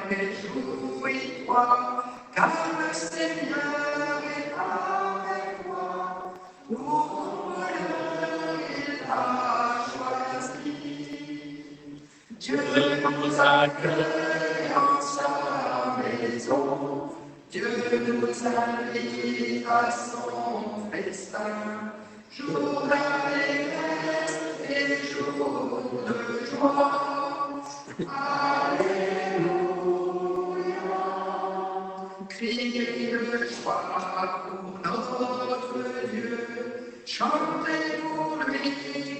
réjouis-toi, car le Seigneur est avec toi. Pour voleur, il t'a choisi. Dieu nous accueille en sa maison. Dieu nous invite à son festin. Jour d'allégresse et jour de joie. Alléluia. Criez de joie pour notre Dieu. Chantez pour lui,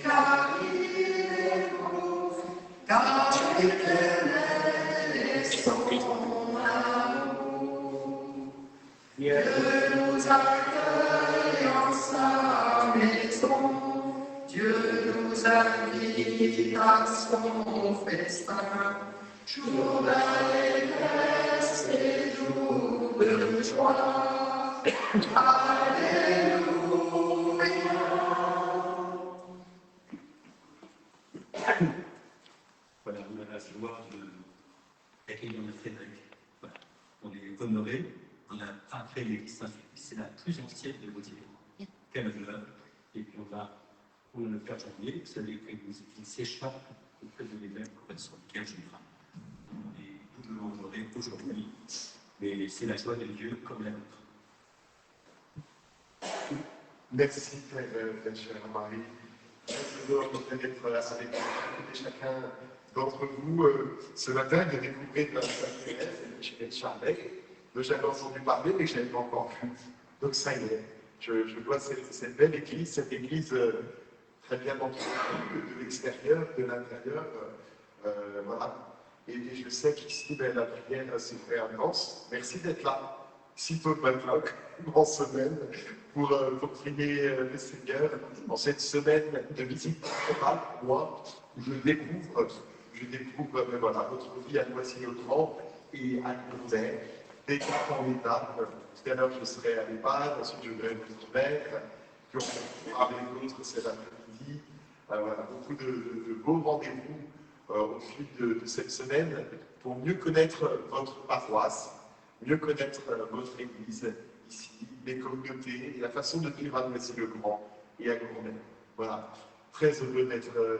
car il est bon. Car l'éternel est son amour. Dieu nous accueille en sa maison. Dieu nous invite à son festin. Jour d'allégresse et jour de joie. Alléluia. Voilà, on a la joie d'accueillir notre évêque. Voilà. On est honoré. On a après l'église Saint-Sulpice, c'est la plus ancienne de Gautier. Quelle valeur. Et puis on va, pour le faire janvier, vous savez que il s'échappe auprès de l'évêque sur lequel je ferai. On est doublement honoré aujourd'hui, mais c'est la joie de Dieu comme la nôtre. Merci, chère Marie. Je veux d'être avec chacun d'entre vous ce matin de découvrir la Sainte-Thérèse et Michel Charlet, dont j'avais entendu parler mais que je n'avais pas encore vu. Donc ça y est, je vois cette belle église, très bien entretenue de l'extérieur, de l'intérieur. Voilà. Et je sais qu'ici, la prière s'est faite à l'avance. Merci d'être là, si tôt le matin, en semaine, pour prier le Seigneur en cette semaine de visite pastorale, moi, où je découvre voilà, votre vie à Noisy-le-Grand et à Lourdes, d'étape en étape. Tout à l'heure, je serai à l'EHPAD, ensuite je vais vous mettre, puis on avec d'autres cet après-midi. Voilà, beaucoup de beaux rendez-vous au fil de cette semaine pour mieux connaître votre paroisse, mieux connaître votre église ici, les communautés et la façon de vivre à Noisy-le-Grand et à Gournay. Voilà, très heureux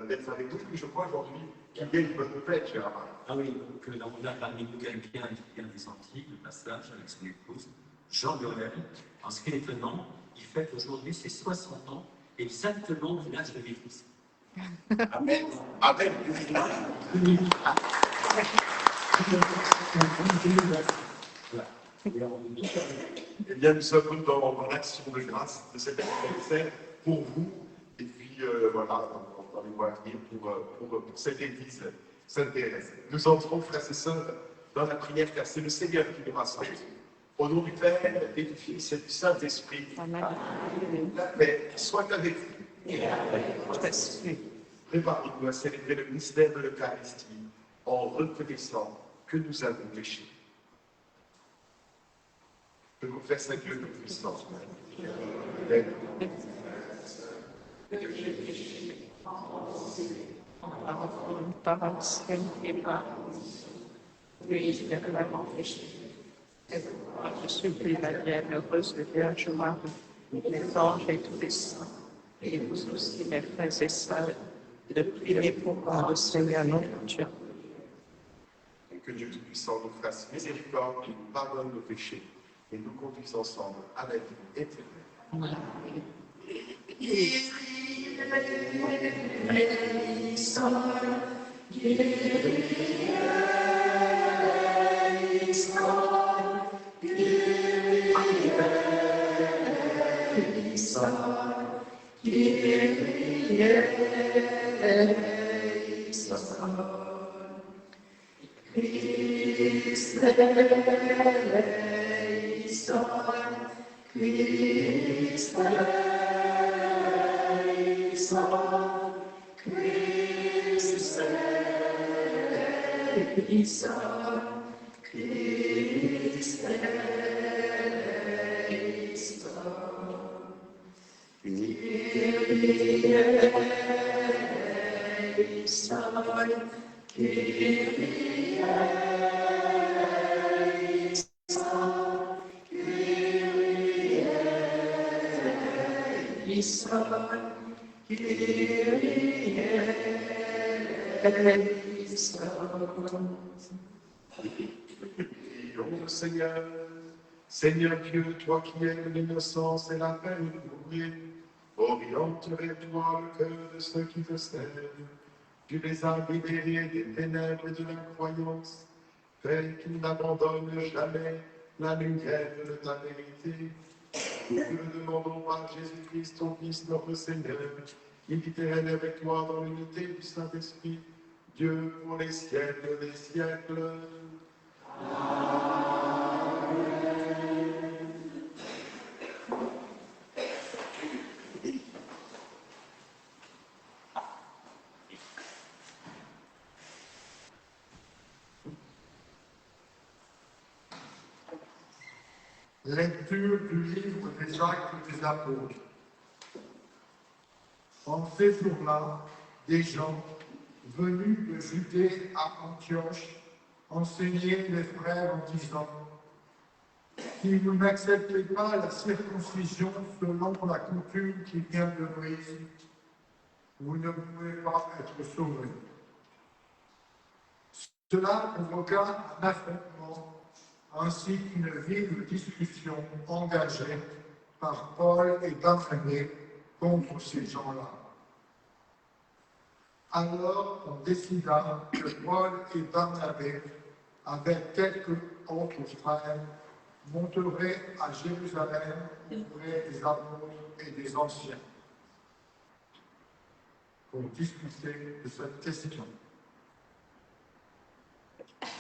d'être avec vous. Je crois aujourd'hui qu'il y a une bonne nouvelle, Gérard. Ah oui, donc on a parmi nous quelqu'un qui vient des Antilles, le passage avec son épouse, Jean Burel. Alors ce qui est étonnant, il fête aujourd'hui ses 60 ans, exactement l'âge de l'église. Amen. Amen. Eh bien, nous sommes dans l'action de grâce de cet anniversaire pour vous, et puis voilà, dans les mois à venir pour cette église Sainte-Thérèse. Nous entrons, frères et sœurs, dans la prière, car c'est le Seigneur qui nous rassemble. Au nom du Père, et du Fils et du Saint-Esprit, la paix soit avec vous. Et avec votre esprit. Préparez-nous à célébrer le mystère de l'Eucharistie en reconnaissant que nous avons péché. Je vous fais cette Dieu de puissance. Par ancienne et par lui, il est vraiment péché. Et moi, je supplie la bienheureuse Vierge Marie, les anges et tous les saints, et vous aussi, mes frères et sœurs, de prier pour moi, le Seigneur notre Dieu. Que Dieu Tout-Puissant nous fasse miséricorde, nous pardonne nos péchés et nous conduise ensemble à la vie éternelle. Kyrie eleison. Prions, Seigneur. Seigneur Dieu, toi qui aimes l'innocence et la paix inouïe, oriente vers toi le cœur de ceux qui te servent. Tu les as libérés des ténèbres et de l'incroyance. Fais qu'ils n'abandonnent jamais la lumière de ta vérité. Nous te le demandons par Jésus-Christ, ton Fils, notre Seigneur, qui vit et règne avec toi dans l'unité du Saint-Esprit, Dieu pour les siècles des siècles. Lecture du livre des Actes des Apôtres. En ces jours-là, des gens venus de Judée à Antioche enseignaient les frères en disant: si vous n'acceptez pas la circoncision selon la coutume qui vient de Moïse, vous ne pouvez pas être sauvés. Cela provoqua un affrontement ainsi qu'une vive discussion engagée par Paul et Barnabé contre ces gens-là. Alors on décida que Paul et Barnabé, avec quelques autres frères, monteraient à Jérusalem auprès des apôtres et des anciens pour discuter de cette question.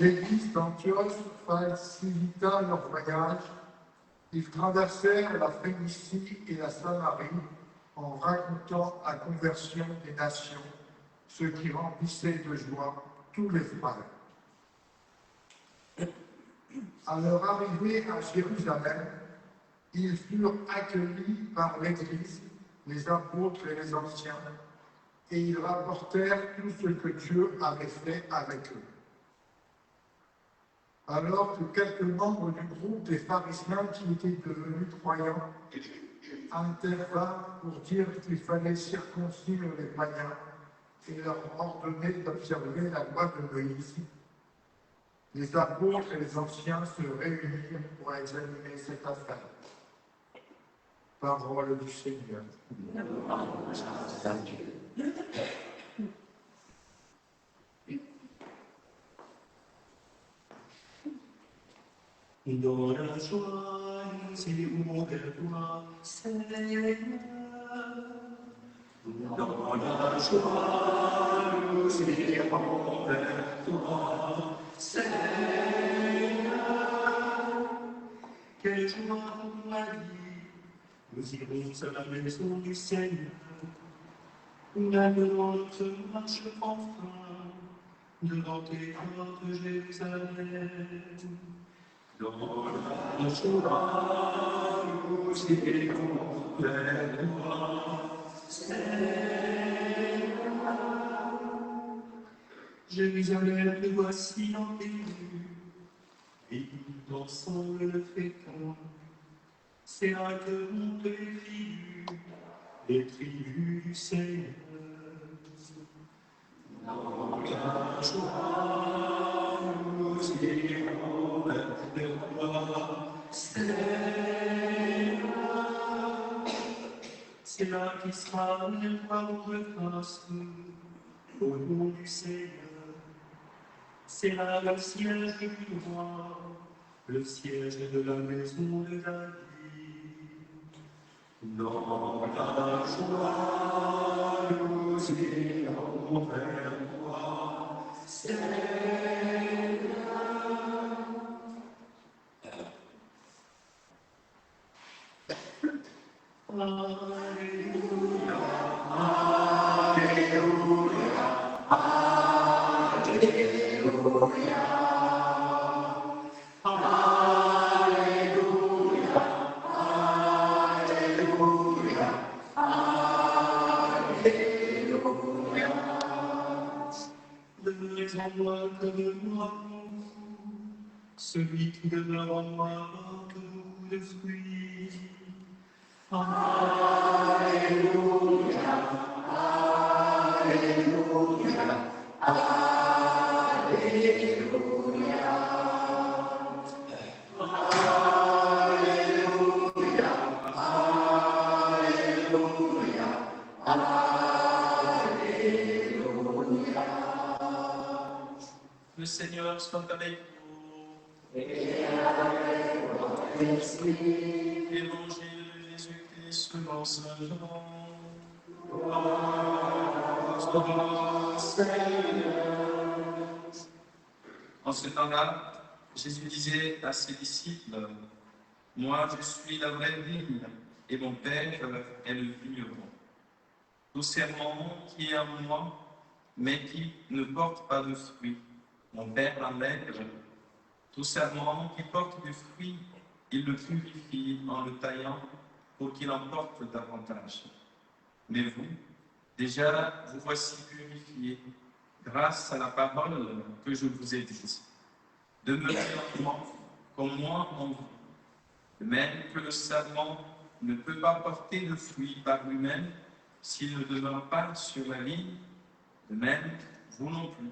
L'église d'Antioche facilita leur voyage. Ils traversèrent la Phénicie et la Samarie en racontant la conversion des nations, ce qui remplissait de joie tous les frères. À leur arrivée à Jérusalem, ils furent accueillis par l'Église, les apôtres et les anciens, et ils rapportèrent tout ce que Dieu avait fait avec eux. Alors que quelques membres du groupe des pharisiens qui étaient devenus croyants intervinrent pour dire qu'il fallait circoncire les païens et leur ordonner d'observer la loi de Moïse, les apôtres et les anciens se réunirent pour examiner cette affaire. Parole du Seigneur. Dans la joie, nous irons vers toi, Seigneur. Dans la joie, nous irons vers toi, Seigneur. Quelle joie pour la vie, nous irons à la maison du Seigneur. Même dans notre marche enfin, devant tes portes, Jérusalem. Dans la joie, nous irons vers toi, Seigneur. Jérusalem, te voici en début, et ensemble le fécond. C'est là que montent les tribus du Seigneur. Dans la joie, nous irons vers toi, Seigneur. C'est là qu'il sera le votre grâce au nom du Seigneur. C'est là le siège du roi, le siège de la maison de David. Dans la joie, nous irons vers toi, Seigneur. Alléluia, Alléluia, Alléluia, Alléluia, Alléluia, Alléluia. Demeure-moi comme moi, celui qui demeure en moi porte beaucoup de fruits. Alléluia, Le Seigneur soit avec vous. Évangile de Jésus-Christ selon saint Jean. En ce temps-là, Jésus disait à ses disciples, « Moi, je suis la vraie vigne, et mon Père est le vigneron. Tout serment qui est en moi, mais qui ne porte pas de fruit, mon Père l'enlève. Tout serment qui porte du fruit, il le purifie en le taillant pour qu'il en porte davantage. Mais vous, déjà, vous voici purifiés grâce à la parole que je vous ai dite. Demeurez en moi comme moi en vous. De même que le serment ne peut pas porter de fruit par lui-même s'il ne demeure pas sur la vigne, de même, vous non plus,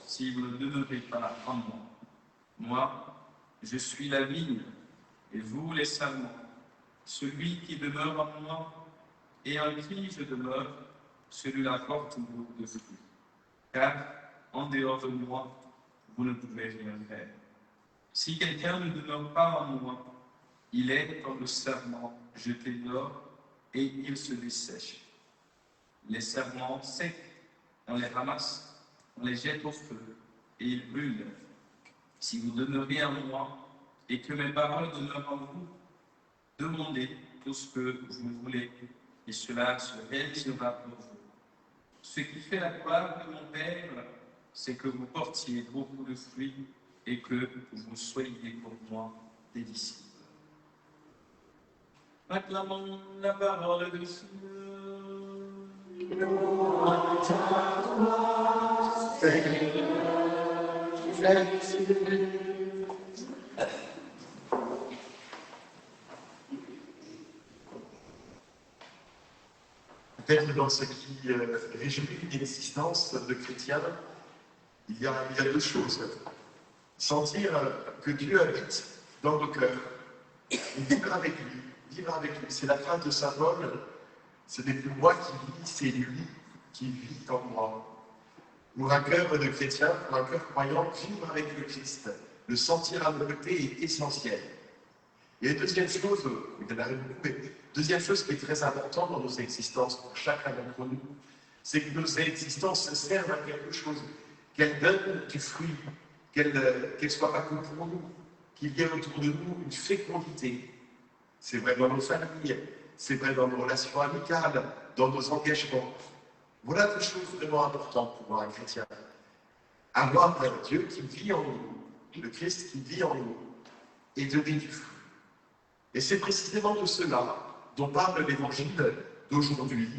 si vous ne demeurez pas en moi. Moi, je suis la vigne, et vous les serments. Celui qui demeure en moi, et en qui je demeure, celui-là porte beaucoup de fruits. Car, en dehors de moi, vous ne pouvez rien faire. Si quelqu'un ne demeure pas en moi, il est comme le serment jeté dehors, et il se dessèche. Les serments secs, on les ramasse, on les jette au feu, et ils brûlent. Si vous demeurez en moi, et que mes paroles demeurent en vous, demandez tout ce que vous voulez, et cela se réalisera pour vous. Ce qui fait la gloire de mon Père, c'est que vous portiez beaucoup de fruits, et que vous soyez pour moi des disciples. Acclamons la parole de Dieu. Peut-être dans ce qui réjouit l'existence de chrétiens, il y a deux choses. Sentir que Dieu habite dans nos cœurs, et vivre avec lui. Vivre avec lui. C'est la phrase de saint Paul. Ce n'est plus moi qui vis, c'est lui qui vit en moi. Pour un cœur de chrétien, pour un cœur croyant, vivre avec le Christ, le sentir à nos côtés est essentiel. Et la deuxième chose, il y en a beaucoup, mais deuxième chose qui est très importante dans nos existences, pour chacun d'entre nous, c'est que nos existences servent à quelque chose, qu'elles donnent du fruit, qu'elles ne soient pas que pour nous, qu'il y ait autour de nous une fécondité. C'est vrai dans nos familles, c'est vrai dans nos relations amicales, dans nos engagements. Voilà deux choses vraiment importantes pour un chrétien. Avoir un Dieu qui vit en nous, le Christ qui vit en nous, et donner du fruit. Et c'est précisément de cela dont parle l'évangile d'aujourd'hui,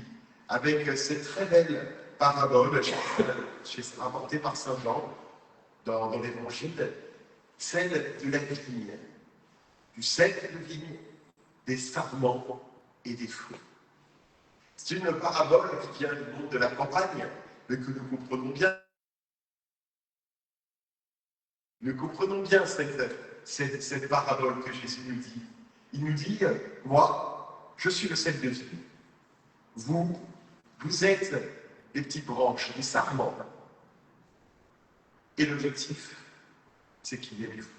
avec cette très belle parabole rapportée par saint Jean dans l'évangile, celle de la vigne, du cep de vigne, des sarments et des fruits. C'est une parabole qui vient du monde de la campagne, mais que nous comprenons bien. Nous comprenons bien cette parabole que Jésus nous dit. Il nous dit, moi, je suis le cep de vigne. Vous êtes des petites branches, des sarments. Et l'objectif, c'est qu'il y ait des fruits.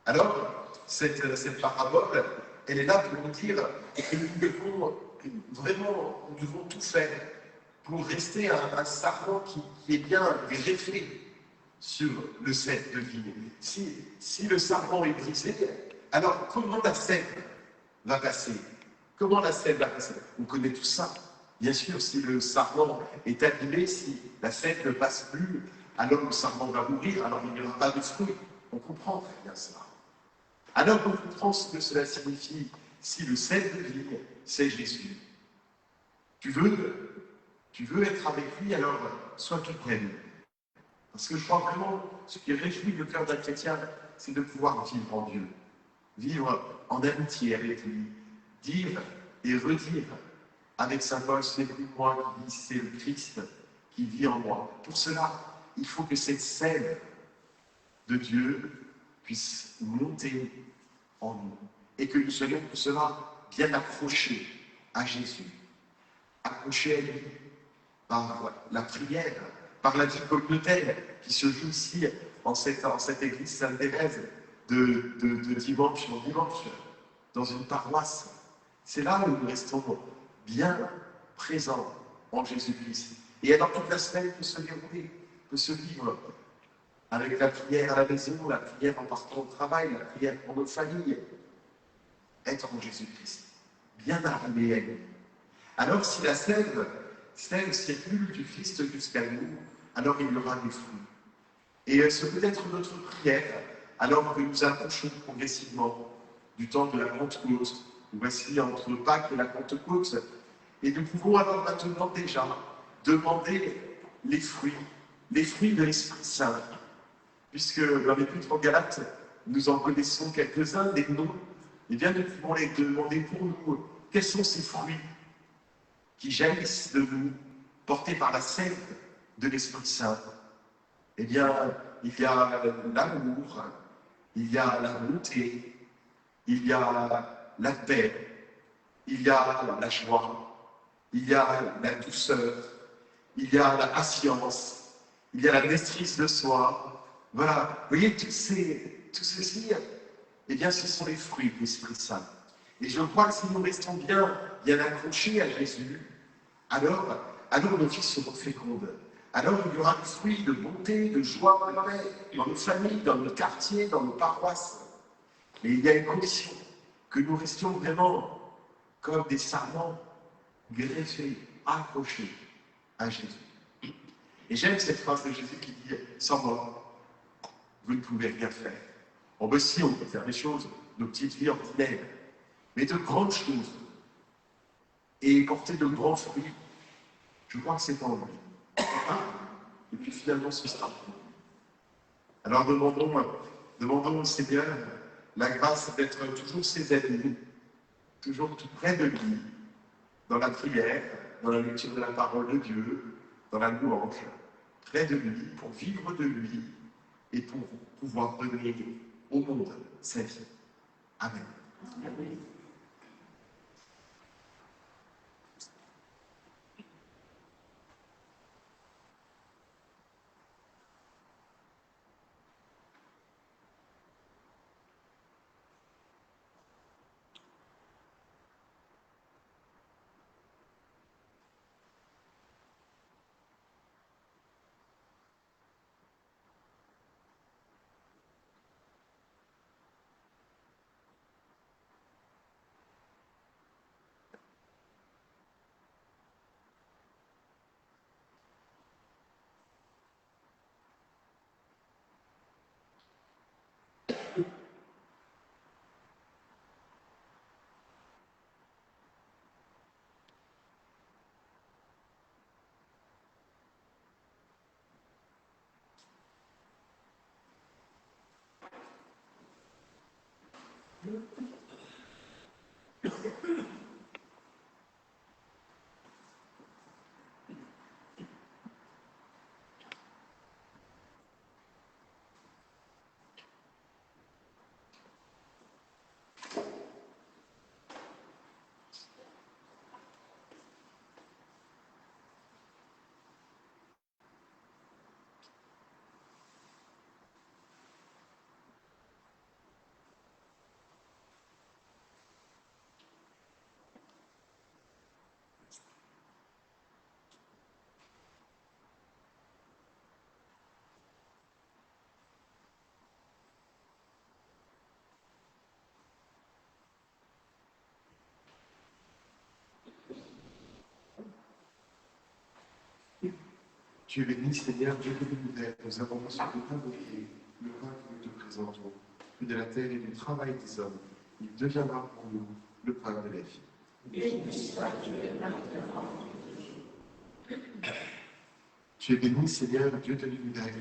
Alors, cette parabole, elle est là pour nous dire que nous devons tout faire pour rester un sarment qui est bien greffé sur le cep de vigne. Si le sarment est brisé, alors comment la sève va passer? Comment la sève va passer? On connaît tout ça. Bien sûr, si le sarment est abîmé, si la sève ne passe plus, alors le sarment va mourir, alors il n'y aura pas de fruits. On comprend très bien cela. Alors on comprend ce que cela signifie si le cep de vigne, c'est Jésus. Tu veux être avec lui, alors sois tout près. Parce que je crois vraiment, ce qui réjouit le cœur d'un chrétien, c'est de pouvoir vivre en Dieu. Vivre en amitié avec lui. Dire et redire avec symbole, ce n'est plus moi qui vis, c'est le Christ qui vit en moi. Pour cela, il faut que cette sève de Dieu puisse monter en nous et que nous soyons pour cela bien accrochés à Jésus, accrochés à lui par la prière, par la vie communautaire qui se joue ici en cette église Sainte-Thérèse de dimanche en dimanche, dans une paroisse. C'est là où nous restons bien présents en Jésus-Christ. Et alors toute la semaine peut se dérouler, peut se vivre avec la prière à la maison, la prière en partant au travail, la prière pour nos familles. Être en Jésus-Christ, bien arrivé à lui. Alors si la sève circule du Christ jusqu'à nous, alors il y aura des fruits. Et ce peut être notre prière, alors que nous approchons progressivement du temps de la Pentecôte. Nous voici entre Pâques et la Pentecôte. Et nous pouvons alors maintenant déjà demander les fruits de l'Esprit Saint. Puisque dans l'Épître aux Galates, nous en connaissons quelques-uns, des noms, et bien nous pouvons les demander pour nous quels sont ces fruits qui jaillissent de nous, portés par la sève de l'Esprit Saint. Eh bien, il y a l'amour, il y a la bonté, il y a la paix, il y a la joie, il y a la douceur, il y a la patience, il y a la maîtrise de soi. Voilà, vous voyez, tout ceci, eh bien, ce sont les fruits de l'Esprit Saint. Et je crois que si nous restons bien accrochés à Jésus, alors nos vies seront fécondes. Alors il y aura des fruits de bonté, de joie, de paix, dans nos familles, dans nos quartiers, dans nos paroisses. Mais il y a une condition, que nous restions vraiment comme des sarments greffés, accrochés à Jésus. Et j'aime cette phrase de Jésus qui dit « Sans moi, vous ne pouvez rien faire ». On aussi, on peut faire des choses, nos petites vies ordinaires, mais de grandes choses, et porter de grands fruits. Je crois que c'est en lui. Et puis finalement, ce sera pour nous. Alors demandons au Seigneur la grâce d'être toujours ses amis, toujours tout près de lui, dans la prière, dans la lecture de la parole de Dieu, dans la louange, près de lui, pour vivre de lui et pour pouvoir donner au monde sa vie. Amen. Amen. Tu es béni, Seigneur, Dieu de l'univers. Nous avons reçu de ta beauté le pain que nous te présentons. Fruit de la terre et du travail des hommes, il deviendra pour nous le pain de la vie. Tu es béni, Seigneur, Dieu de l'univers.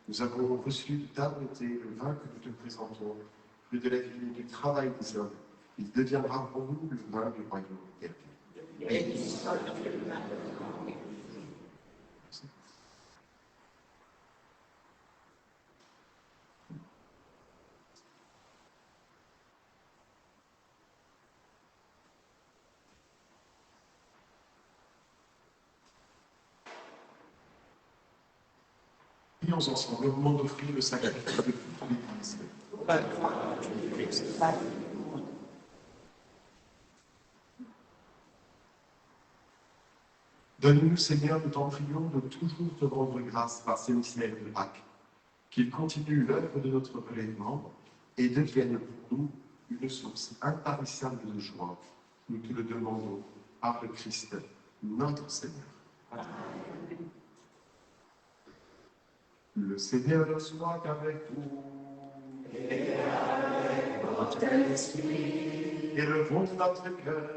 Nous avons reçu de ta bonté le vin que nous te présentons. Fruit de la vie et du travail des hommes, il deviendra pour nous le vin du royaume éternel. Prions ensemble au moment d'offrir le sacrifice de toute l'Église. Donne-nous, Seigneur, nous t'en prions, de toujours te rendre grâce par ces mystères de Pâques, qu'il continue l'œuvre de notre relèvement et devienne pour nous une source intarissable de joie. Nous te le demandons par le Christ, notre Seigneur. Amen. Le Seigneur soit avec vous. Et avec votre esprit. Élevons notre cœur.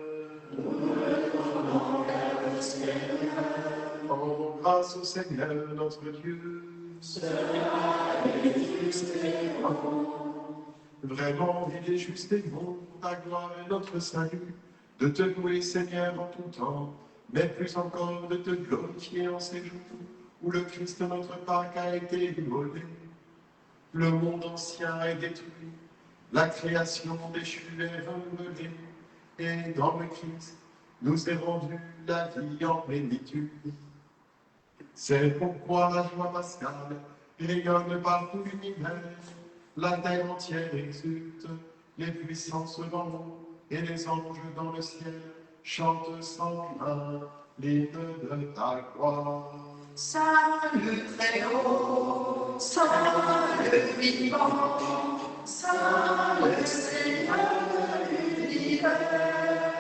Nous le donnons vers le Seigneur. Rendons grâce au Seigneur notre Dieu. Cela est juste et bon. Vraiment, il est juste et bon, ta gloire et notre salut, de te louer, Seigneur, en tout temps, mais plus encore de te glorifier en ces jours où le Christ, notre Pâque, a été immolé. Le monde ancien est détruit, la création déchue est renouvelée, et dans le Christ, nous est rendue la vie en plénitude. C'est pourquoi la joie pascale rayonne partout l'univers, la terre entière exulte, les puissances dans l'eau et les anges dans le ciel chantent sans fin l'hymne de ta gloire. Salut très haut, salut vivant, salut Seigneur de l'univers.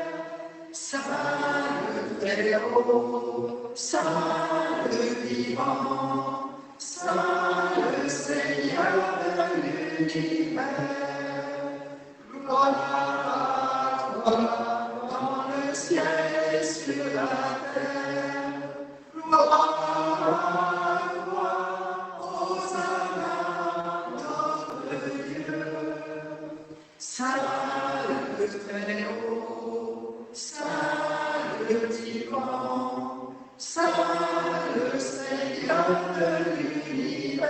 Salut très haut, salut vivant, salut Seigneur de l'univers. Gloire à toi dans le ciel et sur la terre. Gloire salut très haut, salut divin, salut Seigneur de l'univers.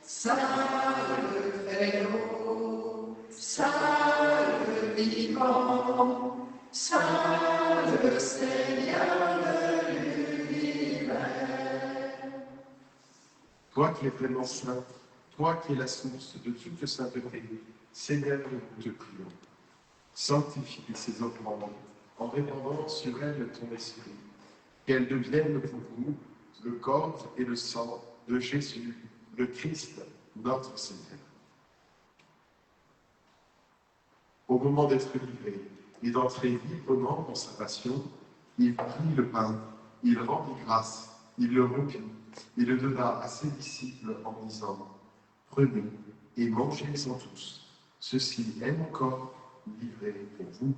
Salut très haut, salut vivant, salut Seigneur de l'univers. Toi qui es vraiment saint, toi qui es la source de toute sainteté, Seigneur, nous te prions. Sanctifie ces offrandes en répandant sur elles ton esprit, qu'elles deviennent pour nous le corps et le sang de Jésus, le Christ, notre Seigneur. Au moment d'être livré et d'entrer librement dans sa passion, il prit le pain, il rendit grâce, il le rompit, et le donna à ses disciples en disant: prenez et mangez-en tous. Ceci est mon corps livré pour vous.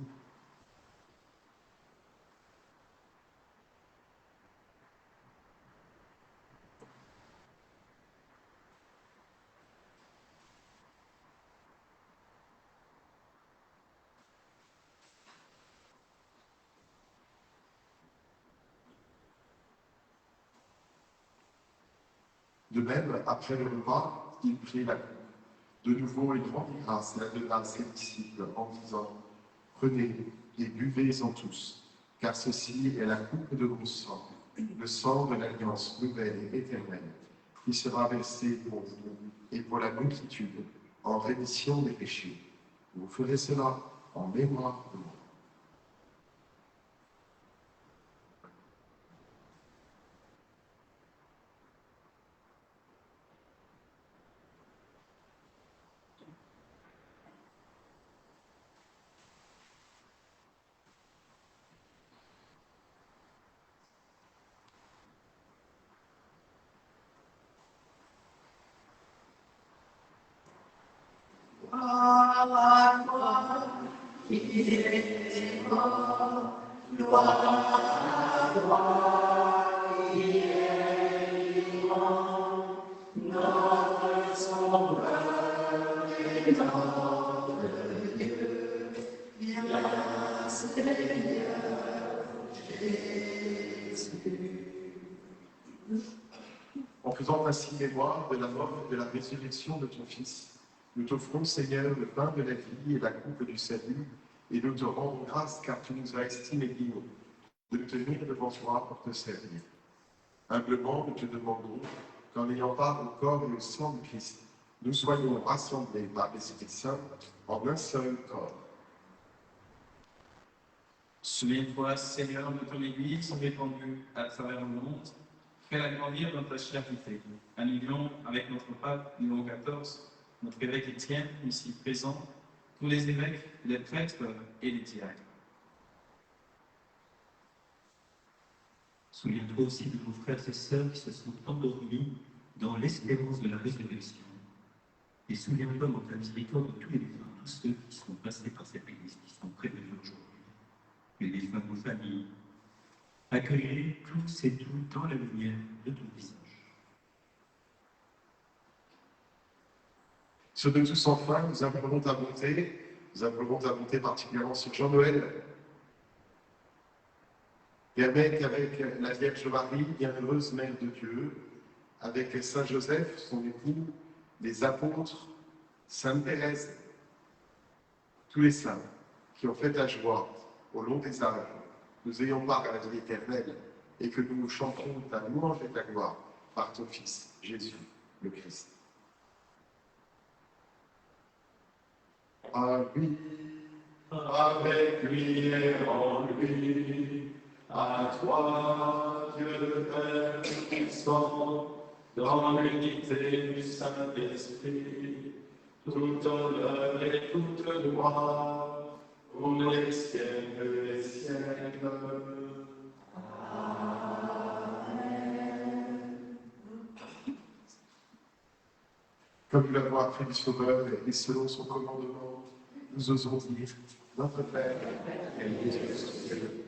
De même, après le repas, il prit la coupe. De nouveau, il rendit grâce et la donna à ses disciples en disant: prenez et buvez-en tous, car ceci est la coupe de mon sang, le sang de l'alliance nouvelle et éternelle, qui sera versé pour vous et pour la multitude en rémission des péchés. Vous ferez cela en mémoire de moi. Gloire à toi, qui es mort, gloire à toi, qui es vivant, notre Sauveur et notre Dieu, viens Seigneur. faisant ainsi mémoire de la mort et de la résurrection de ton Fils, nous t'offrons, Seigneur, le pain de la vie et la coupe du salut, et nous te rendons grâce car tu nous as estimés dignes de tenir devant toi pour te servir. Humblement, nous te demandons qu'en ayant part au corps et au sang du Christ, nous soyons rassemblés par l'Esprit Saint en un seul corps. Souviens-toi, Seigneur, de ton Église répandue à travers le monde. Fais-la grandir dans ta charité. En union avec notre pape Léon XIV, notre évêque Étienne, ici présent, tous les évêques, les prêtres et les diacres. Souviens-toi aussi de nos frères et sœurs qui se sont endormis dans l'espérance de la résurrection. Et souviens-toi dans ta miséricorde de tous les défunts, tous ceux qui sont passés par cette Église, qui sont près de nous aujourd'hui. Et les femmes aux familles, accueillez tous et toutes dans la lumière de ton visage. Sur de tous enfin, nous implorons ta bonté particulièrement sur Jean-Noël, et avec la Vierge Marie, bienheureuse Mère de Dieu, avec Saint Joseph, son époux, les apôtres, Sainte Thérèse, tous les saints qui ont fait ta joie au long des âges, nous ayons part à la vie éternelle, et que nous chanterons ta louange et ta gloire par ton Fils, Jésus, le Christ. À lui, avec lui et en lui, à toi, Dieu le Père Tout-Puissant, dans l'unité du Saint-Esprit, toute honneur et toute gloire, pour les siècles des siècles. Comme nous l'avons appris du Sauveur et selon son commandement, nous osons dire Notre Père, qui es aux cieux,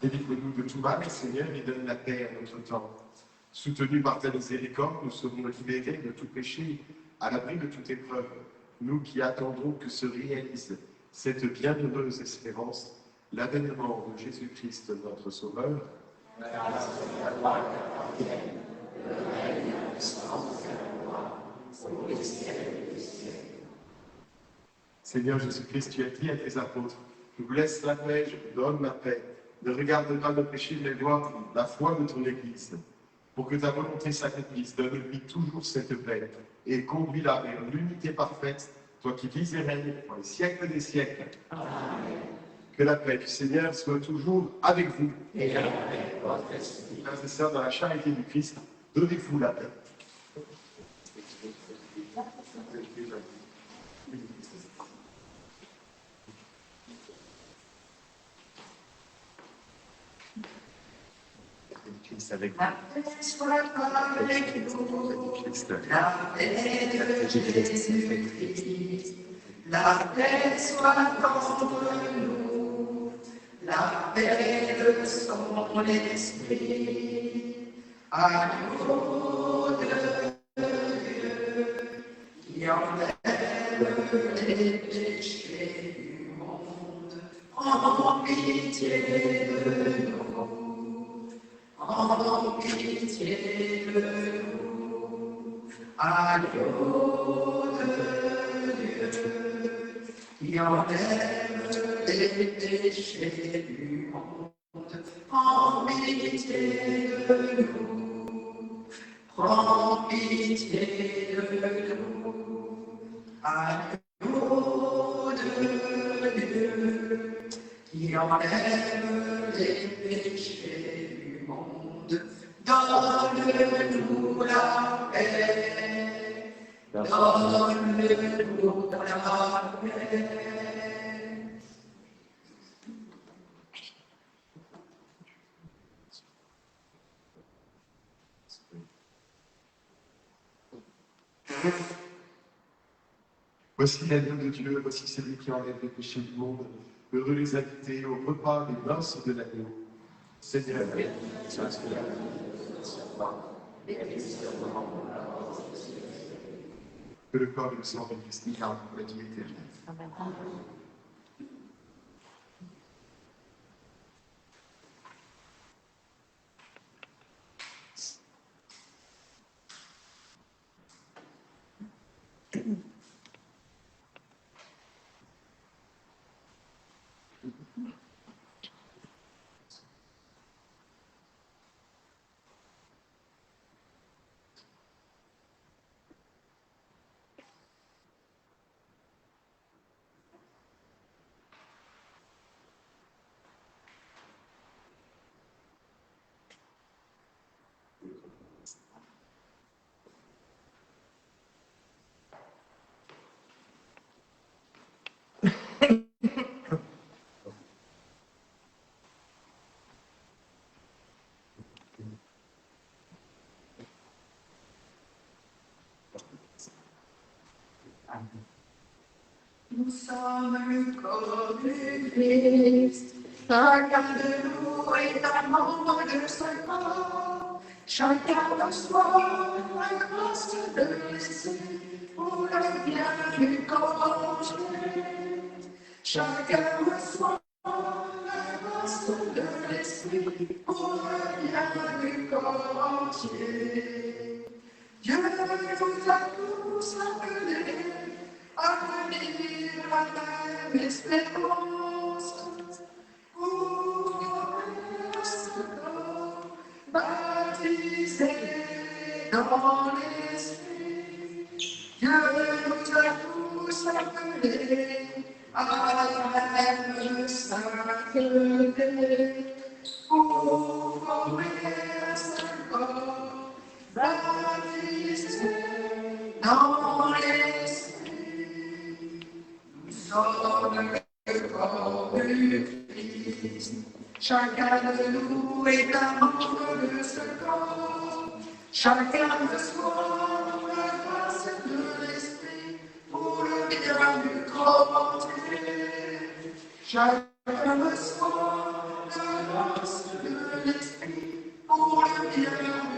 délivre-nous de tout mal, Seigneur, et donne la paix à notre temps. Soutenus par ta miséricorde, nous serons libérés de tout péché, à l'abri de toute épreuve. Nous qui attendons que se réalise cette bienheureuse espérance, l'avènement de Jésus-Christ, notre Sauveur. Seigneur Jésus-Christ, tu as dit à tes apôtres, je vous laisse la paix, je vous donne ma paix. Ne regarde pas nos péchés, mais vois la foi de ton Église. Pour que ta volonté s'accomplisse, donne-lui toujours cette paix et conduis-la vers l'unité parfaite, toi qui vis et règnes pour les siècles des siècles. Amen. Que la paix du Seigneur soit toujours avec vous. Et avec votre esprit. Frères et sœurs, dans la charité du Christ, donnez-vous la paix. Avec la paix soit avec nous, la paix de Jésus-Christ, la paix soit entre nous, la paix de son esprit, agneau de Dieu, qui enlève les péchés du monde, en pitié de nous. En pitié de nous, agneau de Dieu, qui enlève les péchés du monde, en pitié de nous, prends pitié de nous, agneau de Dieu, qui enlève les péchés du monde, donne-nous la paix, donne-nous la paix. Voici l'agneau de Dieu, voici celui qui enlève les péchés du monde. Heureux les invités au repas des noces de l'agneau. Seigneur, que le corps et le sang de Christ nous gardent pour la vie éternelle. Amen. Nous sommes le corps du Christ. Chacun de nous est un membre de ce corps. Chacun reçoit la grâce de l'Esprit pour le bien du corps entier. Chacun reçoit la grâce de l'Esprit pour le bien du corps entier. Dieu vous a tous appelés à venir à la même espérance. Pour ce corps baptisé dans l'Esprit. Dieu nous a tous appelés à la même sainteté. Pour former un seul corps baptisé dans l'Esprit. Nous sommes le corps du Christ. Chacun de nous est un membre de ce corps. Chacun reçoit la grâce de l'Esprit pour le bien du corps entier. Chacun reçoit la grâce de l'Esprit pour le bien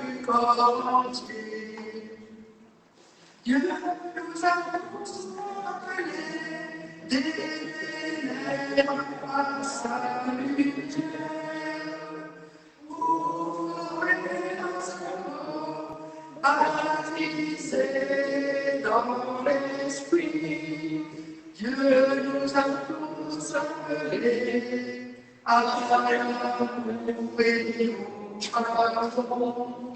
du corps entier. Dieu nous a tous appelés des ténèbres à sa lumière. Ouvrez un seul corps, baptisé dans l'Esprit. Dieu nous a tous appelés à l'amour et au charbon.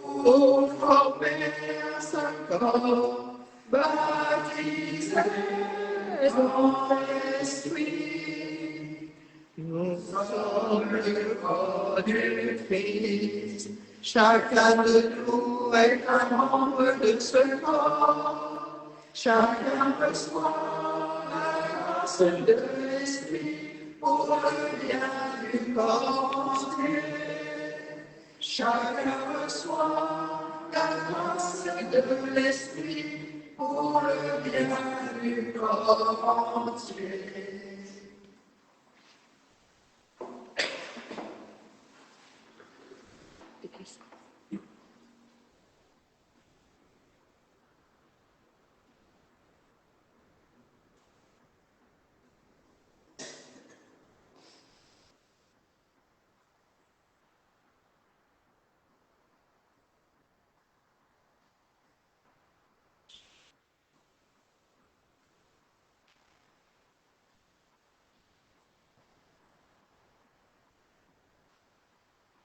Pour former un seul corps, baptisé dans l'Esprit. Nous sommes le corps du Christ. Chacun de nous est un membre de ce corps. Chacun reçoit la grâce de l'Esprit pour le bien du corps entier. Chacun reçoit la grâce de l'Esprit pour le bien du corps entier.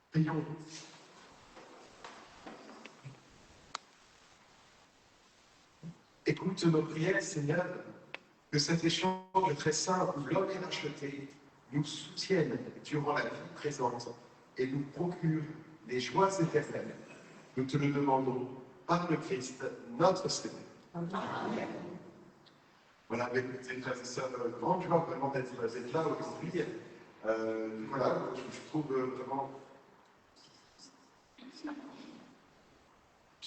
Prions. Écoute nos prières, Seigneur, que cet échange très saint où l'homme est racheté nous soutienne durant la vie présente et nous procure des joies éternelles. Nous te le demandons par le Christ, notre Seigneur. Amen. Voilà, avec mes frères et sœurs, grande joie vraiment d'être là aujourd'hui. Voilà, je trouve vraiment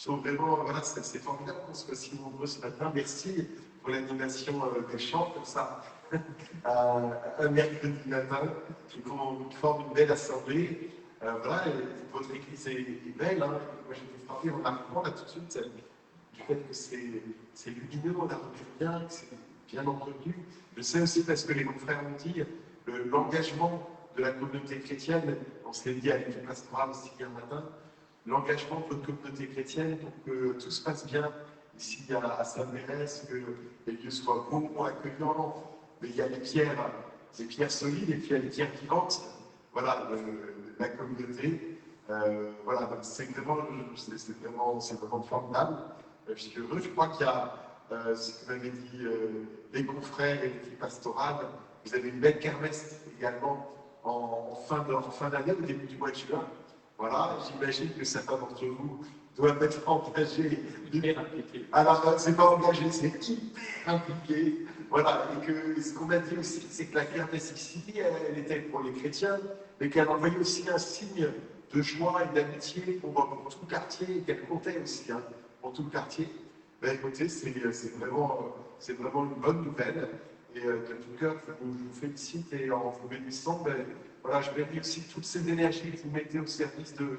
Je trouve vraiment, voilà, c'est formidable qu'on soit si nombreux ce matin. Merci pour l'animation des chants comme ça, un mercredi matin, qui forme une belle assemblée. Voilà, et votre église est belle. Hein. Moi, j'ai été frappé en arrivant là tout de suite du fait que c'est lumineux, on a revu bien, que c'est bien entretenu. Je sais aussi parce que les confrères ont dit l'engagement de la communauté chrétienne, on s'est dit à l'équipe pastorale aussi hier matin, l'engagement de notre communauté chrétienne pour que tout se passe bien ici à Saint-Mérès, que les lieux soient beaux, accueillants, mais il y a les pierres solides et puis il y a les pierres vivantes. Voilà, la communauté. Voilà, c'est vraiment formidable. Je suis heureux, je crois qu'il y a, ce que m'avait dit les confrères et l'équipe pastorale, vous avez une belle kermesse également en fin d'année, au début du mois de juin. Voilà, j'imagine que certains d'entre vous doivent être engagés. Alors, c'est pas engagé, c'est hyper impliqué. Voilà, et que ce qu'on a dit aussi, c'est que la kermesse ici, elle était pour les chrétiens, mais qu'elle envoyait aussi un signe de joie et d'amitié pour tout le quartier, et qu'elle comptait aussi hein, pour tout le quartier. Ben, écoutez, c'est vraiment une bonne nouvelle. Et de tout cœur, je vous félicite et en vous bénissant, ben, voilà, je bénis aussi toutes ces énergies que vous mettez au service de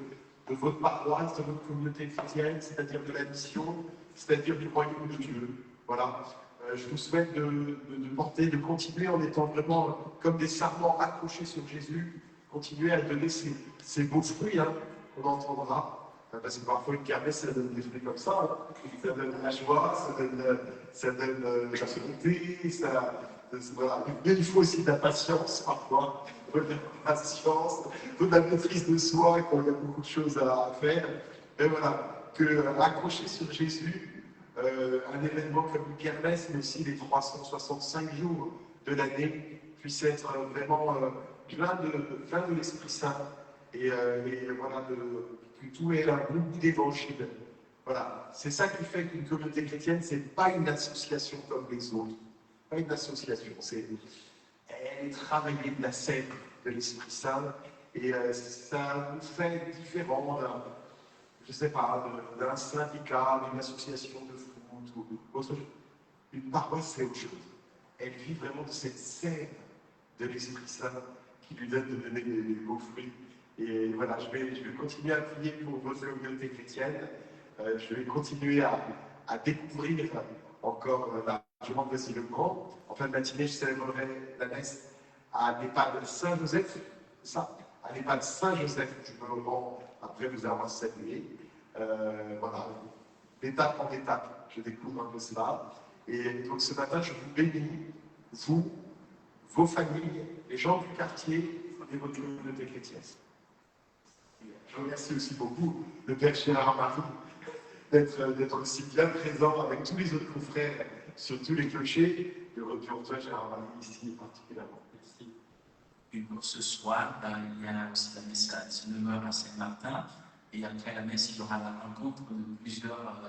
votre paroisse, de votre communauté chrétienne, c'est-à-dire de la mission, c'est-à-dire du royaume de Dieu. Voilà. Je vous souhaite de continuer en étant vraiment comme des sarments accrochés sur Jésus, continuer à donner ces beaux fruits hein, qu'on entendra. Parce que parfois une kermesse, ça donne des fruits comme ça. Hein. Ça donne la joie, ça donne la santé, voilà. Mais il faut aussi de la patience parfois, de la patience, de la maîtrise de soi quand il y a beaucoup de choses à faire. Mais voilà, que accrocher sur Jésus, un événement comme une kermesse, mais aussi les 365 jours de l'année, puisse être vraiment plein de l'Esprit Saint. Et voilà, que tout ait un bon goût d'évangile. Voilà, c'est ça qui fait qu'une communauté chrétienne, c'est pas une association comme les autres. Pas une association, elle est travaillée de la sève de l'Esprit Saint, et ça nous fait différent je sais pas, d'un syndicat, d'une association de foot ou autre chose. Une paroisse, c'est autre chose. Elle vit vraiment de cette sève de l'Esprit Saint qui lui donne de donner des beaux fruits. Et voilà, je vais continuer à prier pour votre communauté chrétienne. Je vais continuer à découvrir encore largement Voici le Grand. En fin de matinée, je célébrerai la messe à l'EHPAD Saint-Joseph. Ça, à l'EHPAD Saint-Joseph, je me rends après vous avoir salué. Voilà, d'étape en étape, je découvre un peu cela. Et donc ce matin, je vous bénis, vous, vos familles, les gens du quartier et votre communauté chrétienne. Je remercie aussi beaucoup le Père Gérard Marie d'être aussi bien présent avec tous les autres confrères sur tous les clochers. Et pour toi, Gérard Marie, ici particulièrement. Merci. Et pour ce soir, il y a aussi la messe à 19h à Saint-Martin. Et après la messe, il y aura la rencontre de plusieurs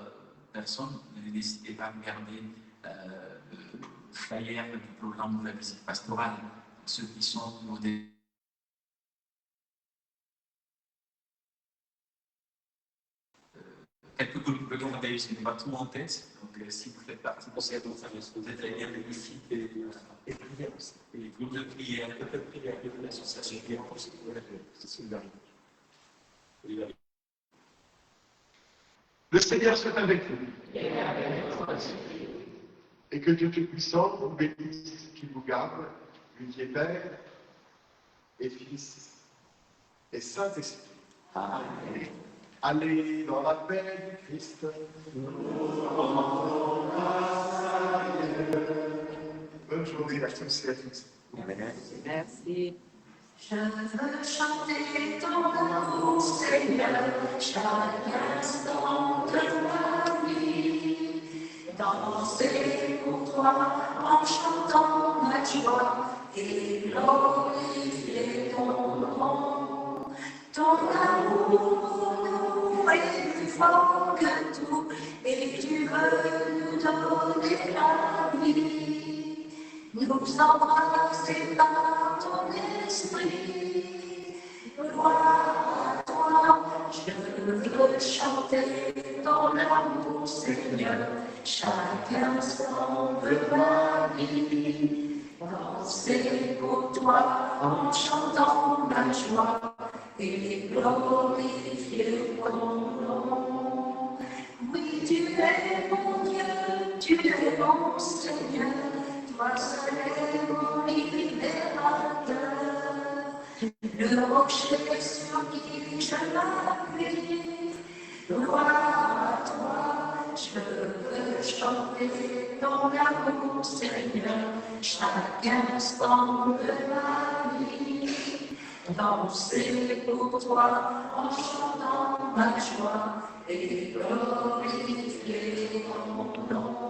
personnes. N'hésitez pas à regarder le flyer du programme de la visite pastorale. Ceux qui sont au début. Quelques communes d'ailleurs, ce n'est pas tout en tête. Donc, si vous faites partie de cette vous êtes les liens bénéfiques et prières aussi. Et les groupes de prière, de l'association qui est en France. C'est une vérité. Le Seigneur soit avec vous. Et que Dieu Tout-Puissant vous bénisse, qu'il vous garde, lui qui est Père et Fils et Saint-Esprit. Amen. Allez dans la paix du Christ. Bonne journée à tous et à toutes. Merci. Je veux chanter ton amour, Seigneur, chaque instant de ma vie. Danser pour toi en chantant ma joie et glorifier ton nom. Ton amour pour nous est plus fort que tout et tu veux nous donner la vie. Nous embrasser par ton esprit. Gloire à toi, je veux chanter dans l'amour, Seigneur, chaque instant de ma vie. Danser pour toi en chantant ma joie et glorifier ton nom. Oui, tu es mon Dieu, tu es mon Seigneur, toi seul est mon libérateur. Le rocher sur qui je m'appuie, gloire à toi, je veux chanter ton amour, Seigneur, chaque instant de ma vie. Danser pour toi en chantant ma joie et glorifier ton nom.